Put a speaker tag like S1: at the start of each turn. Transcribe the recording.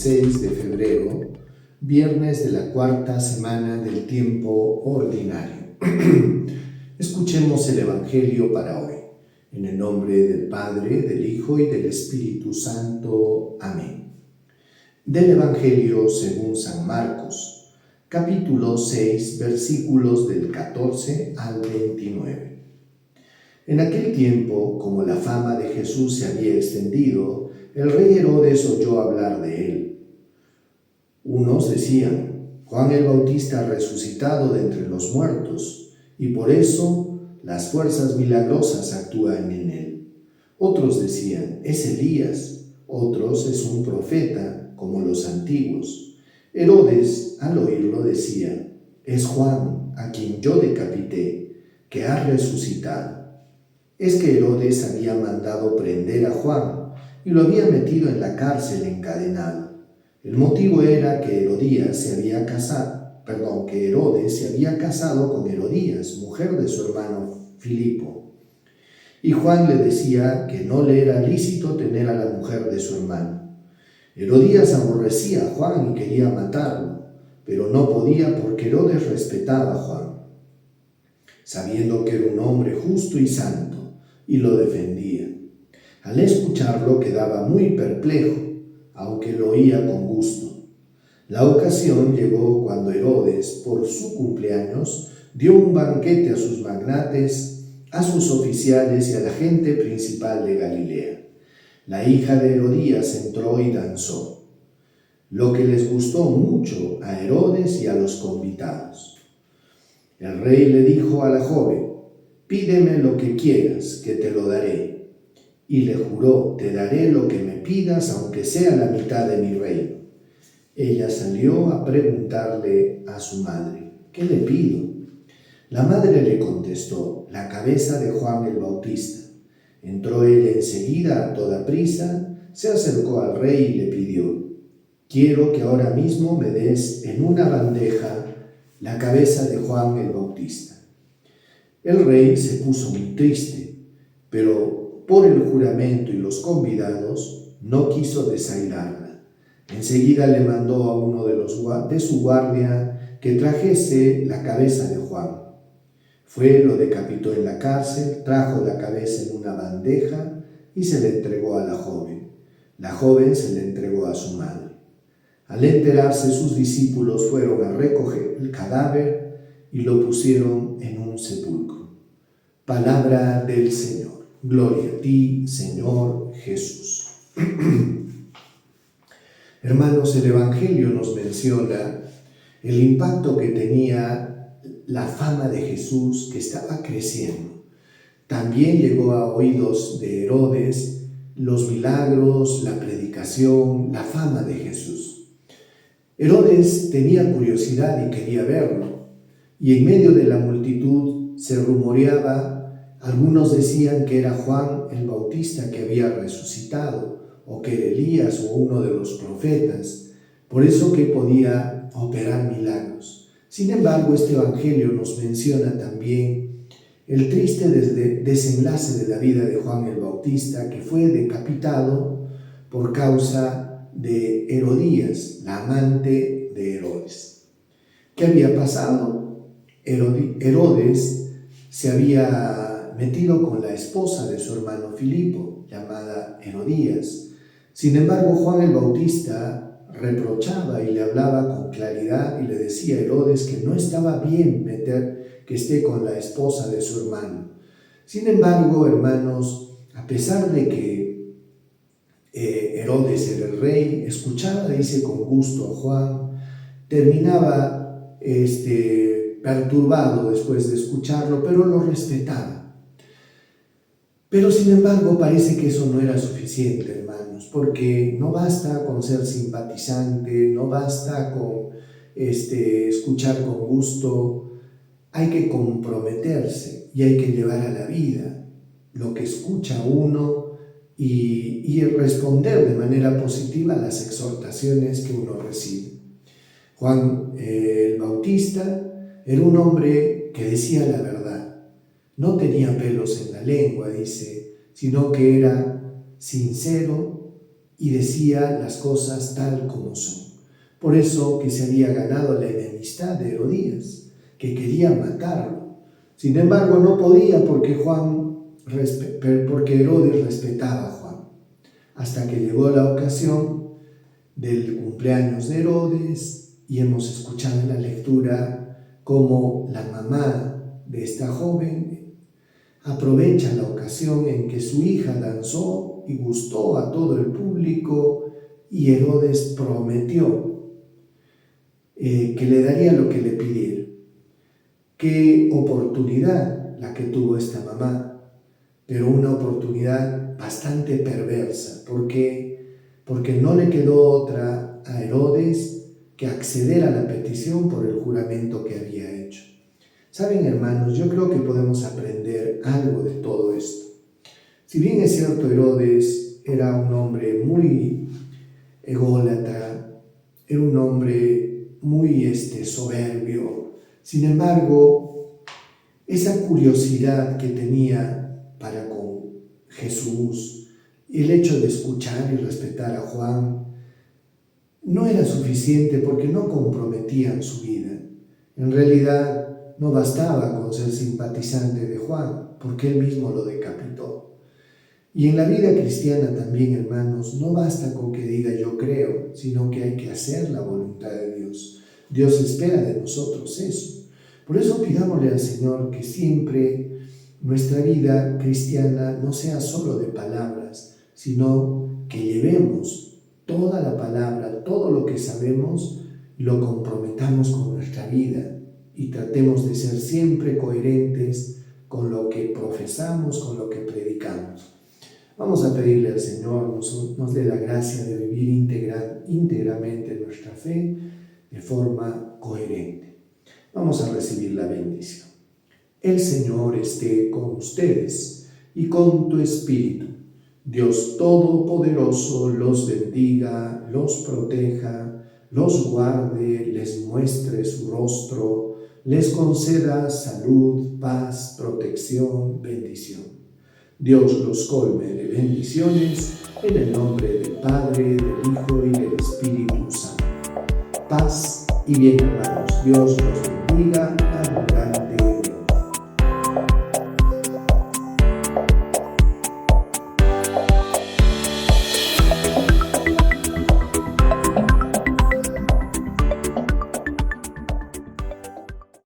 S1: 16 de febrero, viernes de la cuarta semana del tiempo ordinario. Escuchemos el Evangelio para hoy. En el nombre del Padre, del Hijo y del Espíritu Santo. Amén. Del Evangelio según San Marcos, capítulo 6, versículos del 14 al 29. En aquel tiempo, como la fama de Jesús se había extendido, el rey Herodes oyó hablar de él. Unos decían: Juan el Bautista ha resucitado de entre los muertos, y por eso las fuerzas milagrosas actúan en él. Otros decían: es Elías. Otros: es un profeta, como los antiguos. Herodes, al oírlo, decía: es Juan, a quien yo decapité, que ha resucitado. Es que Herodes había mandado prender a Juan y lo había metido en la cárcel encadenado. El motivo era que Herodes se había casado con Herodías, mujer de su hermano Filipo. Y Juan le decía que no le era lícito tener a la mujer de su hermano. Herodías aborrecía a Juan y quería matarlo, pero no podía porque Herodes respetaba a Juan, sabiendo que era un hombre justo y santo, y lo defendía. Al escucharlo quedaba muy perplejo, aunque lo oía con gusto. La ocasión llegó cuando Herodes, por su cumpleaños, dio un banquete a sus magnates, a sus oficiales y a la gente principal de Galilea. La hija de Herodías entró y danzó, lo que les gustó mucho a Herodes y a los convidados. El rey le dijo a la joven: pídeme lo que quieras, que te lo daré. Y le juró: te daré lo que me pidas, aunque sea la mitad de mi reino. Ella salió a preguntarle a su madre: ¿qué le pido? La madre le contestó: la cabeza de Juan el Bautista. Entró ella enseguida a toda prisa, se acercó al rey y le pidió: quiero que ahora mismo me des en una bandeja la cabeza de Juan el Bautista. El rey se puso muy triste, pero por el juramento y los convidados no quiso desairarla. Enseguida le mandó a uno de su guardia que trajese la cabeza de Juan. Fue, lo decapitó en la cárcel, trajo la cabeza en una bandeja y se le entregó a la joven. La joven se le entregó a su madre. Al enterarse, sus discípulos fueron a recoger el cadáver y lo pusieron en un sepulcro. Palabra del Señor. Gloria a ti, Señor Jesús. Hermanos, el Evangelio nos menciona el impacto que tenía la fama de Jesús, que estaba creciendo. También llegó a oídos de Herodes los milagros, la predicación, la fama de Jesús. Herodes tenía curiosidad y quería verlo, y en medio de la multitud se rumoreaba. Algunos decían que era Juan el Bautista que había resucitado, o que era Elías o uno de los profetas, por eso que podía operar milagros. Sin embargo, este Evangelio nos menciona también el triste desenlace de la vida de Juan el Bautista, que fue decapitado por causa de Herodías, la amante de Herodes. ¿Qué había pasado? Herodes se había metido con la esposa de su hermano Filipo, llamada Herodías. Sin embargo, Juan el Bautista reprochaba y le hablaba con claridad y le decía a Herodes que no estaba bien que esté con la esposa de su hermano. Sin embargo, hermanos, a pesar de que Herodes era el rey, escuchaba, dice, con gusto a Juan, terminaba perturbado después de escucharlo, pero lo respetaba. Pero sin embargo parece que eso no era suficiente, hermanos, porque no basta con ser simpatizante, no basta con escuchar con gusto, hay que comprometerse y hay que llevar a la vida lo que escucha uno y responder de manera positiva a las exhortaciones que uno recibe. Juan el Bautista era un hombre que decía la verdad, no tenía pelos en la lengua, dice, sino que era sincero, y decía las cosas tal como son. Por eso que se había ganado la enemistad de Herodías, que quería matarlo. Sin embargo, no podía porque Herodes respetaba a Juan. Hasta que llegó la ocasión del cumpleaños de Herodes y hemos escuchado en la lectura cómo la mamá de esta joven aprovecha la ocasión en que su hija danzó y gustó a todo el público y Herodes prometió que le daría lo que le pidiera. Qué oportunidad la que tuvo esta mamá, pero una oportunidad bastante perversa, porque no le quedó otra a Herodes que acceder a la petición por el juramento que había hecho. Saben, hermanos, yo creo que podemos aprender algo de todo esto. Si bien es cierto, Herodes era un hombre muy ególatra, era un hombre muy soberbio. Sin embargo, esa curiosidad que tenía para con Jesús, el hecho de escuchar y respetar a Juan, no era suficiente porque no comprometían su vida. En realidad, no bastaba con ser simpatizante de Juan, porque él mismo lo decapitó. Y en la vida cristiana también, hermanos, no basta con que diga yo creo, sino que hay que hacer la voluntad de Dios. Dios espera de nosotros eso. Por eso pidámosle al Señor que siempre nuestra vida cristiana no sea solo de palabras, sino que llevemos toda la palabra, todo lo que sabemos, y lo comprometamos con nuestra vida y tratemos de ser siempre coherentes con lo que profesamos, con lo que predicamos. Vamos a pedirle al Señor nos dé la gracia de vivir íntegramente nuestra fe de forma coherente. Vamos a recibir la bendición. El Señor esté con ustedes y con tu espíritu. Dios Todopoderoso los bendiga, los proteja, los guarde, les muestre su rostro, les conceda salud, paz, protección, bendición. Dios los colme de bendiciones en el nombre del Padre, del Hijo y del Espíritu Santo. Paz y bien, hermanos. Dios los bendiga.